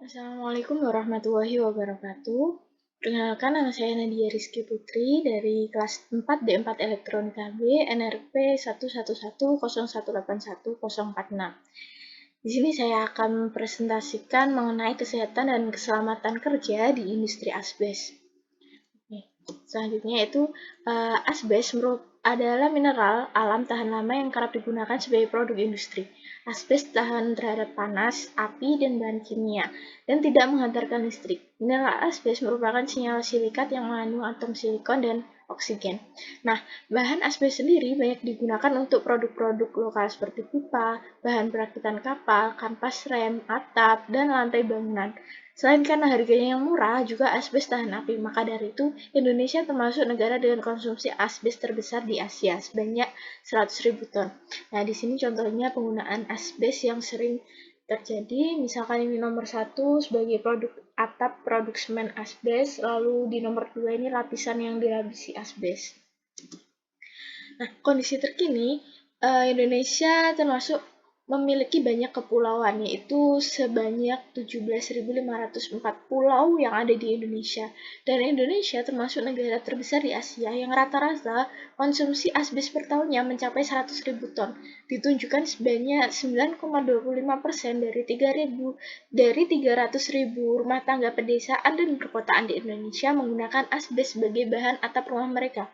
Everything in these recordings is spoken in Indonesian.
Assalamualaikum warahmatullahi wabarakatuh. Perkenalkan, nama saya Nadia Rizky Putri dari kelas 4 D4 Elektronika B NRP 11101181046. Di sini saya akan presentasikan mengenai kesehatan dan keselamatan kerja di industri asbes. Selanjutnya itu asbes adalah mineral alam tahan lama yang kerap digunakan sebagai produk industri. Asbes tahan terhadap panas, api, dan bahan kimia, dan tidak menghantarkan listrik. Mineral asbes merupakan senyawa silikat yang mengandung atom silikon dan oksigen. Nah, bahan asbes sendiri banyak digunakan untuk produk-produk lokal seperti pipa, bahan perakitan kapal, kampas rem, atap, dan lantai bangunan. Selain karena harganya yang murah, juga asbes tahan api. Maka dari itu, Indonesia termasuk negara dengan konsumsi asbes terbesar di Asia, sebanyak 100.000 ton. Nah, di sini contohnya penggunaan asbes yang sering terjadi, misalkan ini nomor 1 sebagai produk atap produk semen asbes, lalu di nomor 2 ini lapisan yang dilapisi asbes. Nah, kondisi terkini, Indonesia termasuk memiliki banyak kepulauan, yaitu sebanyak 17.504 pulau yang ada di Indonesia. Dan Indonesia termasuk negara terbesar di Asia yang rata-rata konsumsi asbes per tahunnya mencapai 100.000 ton. Ditunjukkan sebanyak 9,25% dari 300.000 rumah tangga pedesaan dan perkotaan di Indonesia menggunakan asbes sebagai bahan atap rumah mereka.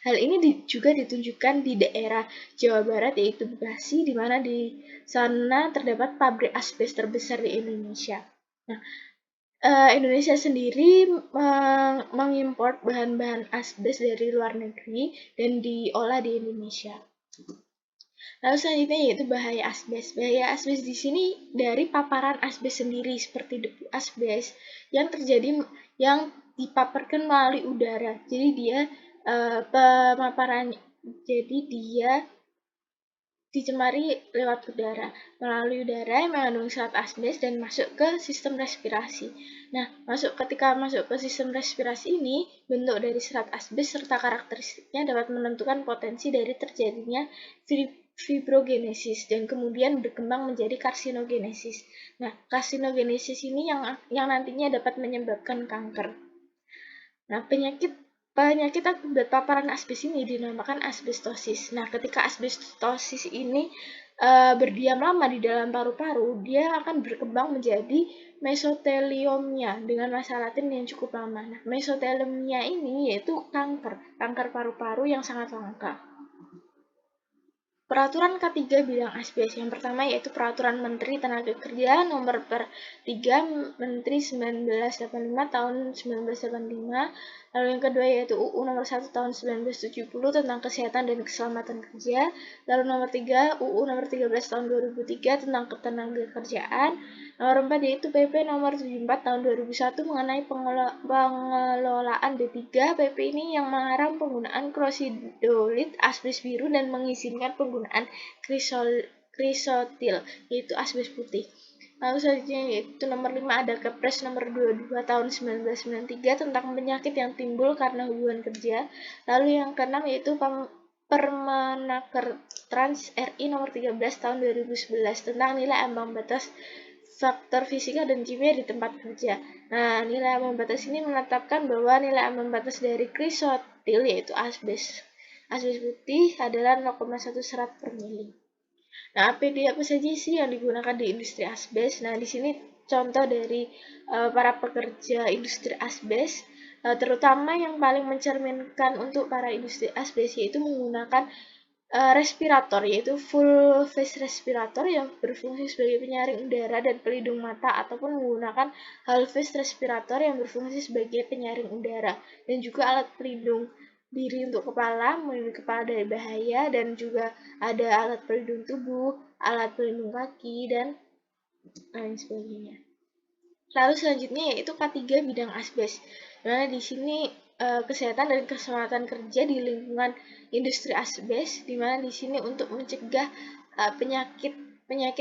Hal ini juga ditunjukkan di daerah Jawa Barat, yaitu Bekasi, di mana di sana terdapat pabrik asbes terbesar di Indonesia. Nah, Indonesia sendiri mengimpor bahan-bahan asbes dari luar negeri dan diolah di Indonesia. Lalu selanjutnya yaitu bahaya asbes. Bahaya asbes di sini dari paparan asbes sendiri seperti debu asbes yang dipaparkan melalui udara. Jadi dia pemaparan jadi dia dicemari lewat udara, melalui udara yang mengandung zat asbes dan masuk ke sistem respirasi. Nah, ketika masuk ke sistem respirasi ini, bentuk dari serat asbes serta karakteristiknya dapat menentukan potensi dari terjadinya fibrogenesis dan kemudian berkembang menjadi karsinogenesis. Nah, karsinogenesis ini yang nantinya dapat menyebabkan kanker. Nah, penyakit akibat paparan asbes ini dinamakan asbestosis. Nah, ketika asbestosis ini berdiam lama di dalam paru-paru, dia akan berkembang menjadi mesoteliomia dengan masa laten yang cukup lama. Nah, mesoteliomia ini yaitu kanker paru-paru yang sangat langka. Peraturan K3 bidang asbes. Yang pertama yaitu Peraturan Menteri Tenaga Kerja Nomor per 3 Menteri 1985 tahun 1985. Lalu yang kedua yaitu UU Nomor 1 tahun 1970 tentang Kesehatan dan Keselamatan Kerja. Lalu nomor 3 UU Nomor 13 tahun 2003 tentang Ketenagakerjaan. Nomor 4 yaitu PP Nomor 74 tahun 2001 mengenai pengelolaan D3. PP ini yang melarang penggunaan krosidolid asbes biru dan mengizinkan penggunaan krisotil, yaitu asbes putih. Lalu selanjutnya yaitu nomor 5 ada Kepres nomor 22 tahun 1993 tentang penyakit yang timbul karena hubungan kerja. Lalu yang keenam yaitu Permenaker Trans RI nomor 13 tahun 2011 tentang nilai ambang batas faktor fisika dan kimia di tempat kerja. Nah, nilai ambang batas ini menetapkan bahwa nilai ambang batas dari krisotil yaitu asbes putih adalah 0,1 serat per mili. Nah, APD apa saja sih yang digunakan di industri asbes? Nah, di sini contoh dari para pekerja industri asbes, terutama yang paling mencerminkan untuk para industri asbes yaitu menggunakan respirator, yaitu full face respirator yang berfungsi sebagai penyaring udara dan pelindung mata, ataupun menggunakan half face respirator yang berfungsi sebagai penyaring udara, dan juga alat pelindung diri untuk kepala, melindungi kepala dari bahaya, dan juga ada alat pelindung tubuh, alat pelindung kaki, dan lain sebagainya. Lalu selanjutnya yaitu K3 bidang asbes. Dimana di sini kesehatan dan keselamatan kerja di lingkungan industri asbes, di mana di sini untuk mencegah penyakit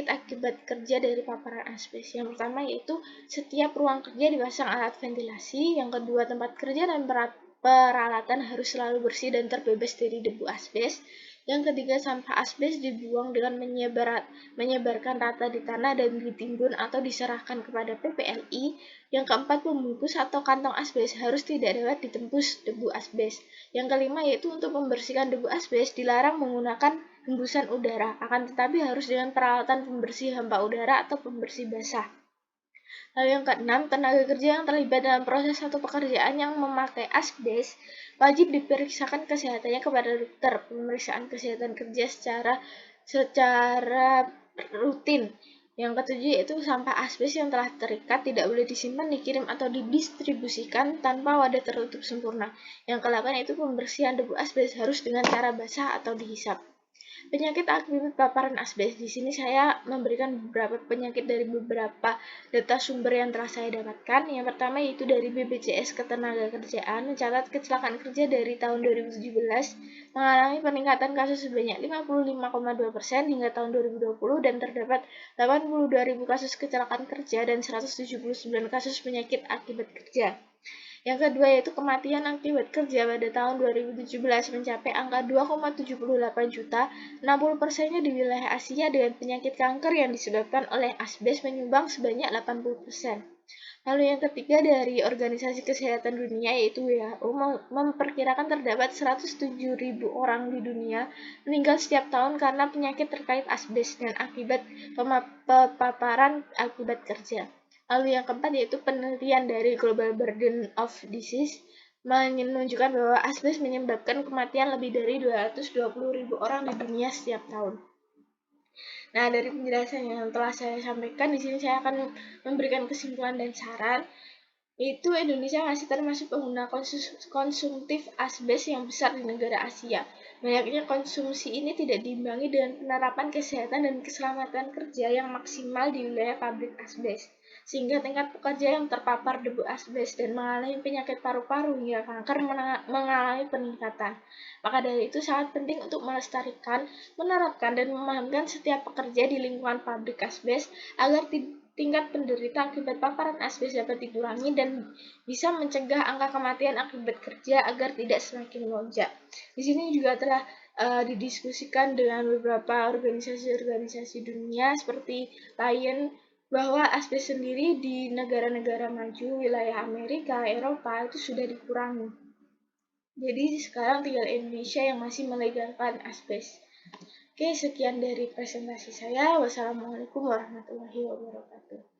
akibat kerja dari paparan asbes. Yang pertama yaitu setiap ruang kerja dipasang alat ventilasi, yang kedua tempat kerja dan peralatan harus selalu bersih dan terbebas dari debu asbes. Yang ketiga, sampah asbes dibuang dengan menyebarkan rata di tanah dan ditimbun atau diserahkan kepada PPLI. Yang keempat, pembungkus atau kantong asbes harus tidak dapat ditembus debu asbes. Yang kelima, yaitu untuk membersihkan debu asbes dilarang menggunakan hembusan udara, akan tetapi harus dengan peralatan pembersih hampa udara atau pembersih basah. Lalu yang keenam, tenaga kerja yang terlibat dalam proses atau pekerjaan yang memakai asbes wajib diperiksakan kesehatannya kepada dokter. Pemeriksaan kesehatan kerja secara rutin. Yang ketujuh yaitu sampah asbes yang telah terikat tidak boleh disimpan, dikirim atau didistribusikan tanpa wadah tertutup sempurna. Yang kedelapan yaitu pembersihan debu asbes harus dengan cara basah atau dihisap. Penyakit akibat paparan asbes. Di sini saya memberikan beberapa penyakit dari beberapa data sumber yang telah saya dapatkan. Yang pertama yaitu dari BPJS Ketenagakerjaan, mencatat kecelakaan kerja dari tahun 2017 mengalami peningkatan kasus sebanyak 55,2% hingga tahun 2020 dan terdapat 82.000 kasus kecelakaan kerja dan 179 kasus penyakit akibat kerja. Yang kedua yaitu kematian akibat kerja pada tahun 2017 mencapai angka 2,78 juta, 60%-nya di wilayah Asia dengan penyakit kanker yang disebabkan oleh asbes menyumbang sebanyak 80%. Lalu yang ketiga dari Organisasi Kesehatan Dunia yaitu WHO memperkirakan terdapat 107.000 orang di dunia meninggal setiap tahun karena penyakit terkait asbes dan akibat paparan akibat kerja. Lalu yang keempat yaitu penelitian dari Global Burden of Disease menunjukkan bahwa asbes menyebabkan kematian lebih dari 220.000 orang di dunia setiap tahun. Nah, dari penjelasan yang telah saya sampaikan di sini saya akan memberikan kesimpulan dan saran. Itu Indonesia masih termasuk pengguna konsumtif asbes yang besar di negara Asia. Banyaknya konsumsi ini tidak diimbangi dengan penerapan kesehatan dan keselamatan kerja yang maksimal di wilayah pabrik asbes, sehingga tingkat pekerja yang terpapar debu asbes dan mengalami penyakit paru-paru hingga kanker mengalami peningkatan. Maka dari itu sangat penting untuk melestarikan, menerapkan, dan memahamkan setiap pekerja di lingkungan pabrik asbes agar tingkat penderita akibat paparan asbes dapat dikurangi dan bisa mencegah angka kematian akibat kerja agar tidak semakin melonjak. Di sini juga telah didiskusikan dengan beberapa organisasi-organisasi dunia seperti Lion bahwa asbes sendiri di negara-negara maju, wilayah Amerika, Eropa itu sudah dikurangi. Jadi sekarang tinggal Indonesia yang masih melegalkan asbes. Oke, sekian dari presentasi saya. Wassalamualaikum warahmatullahi wabarakatuh.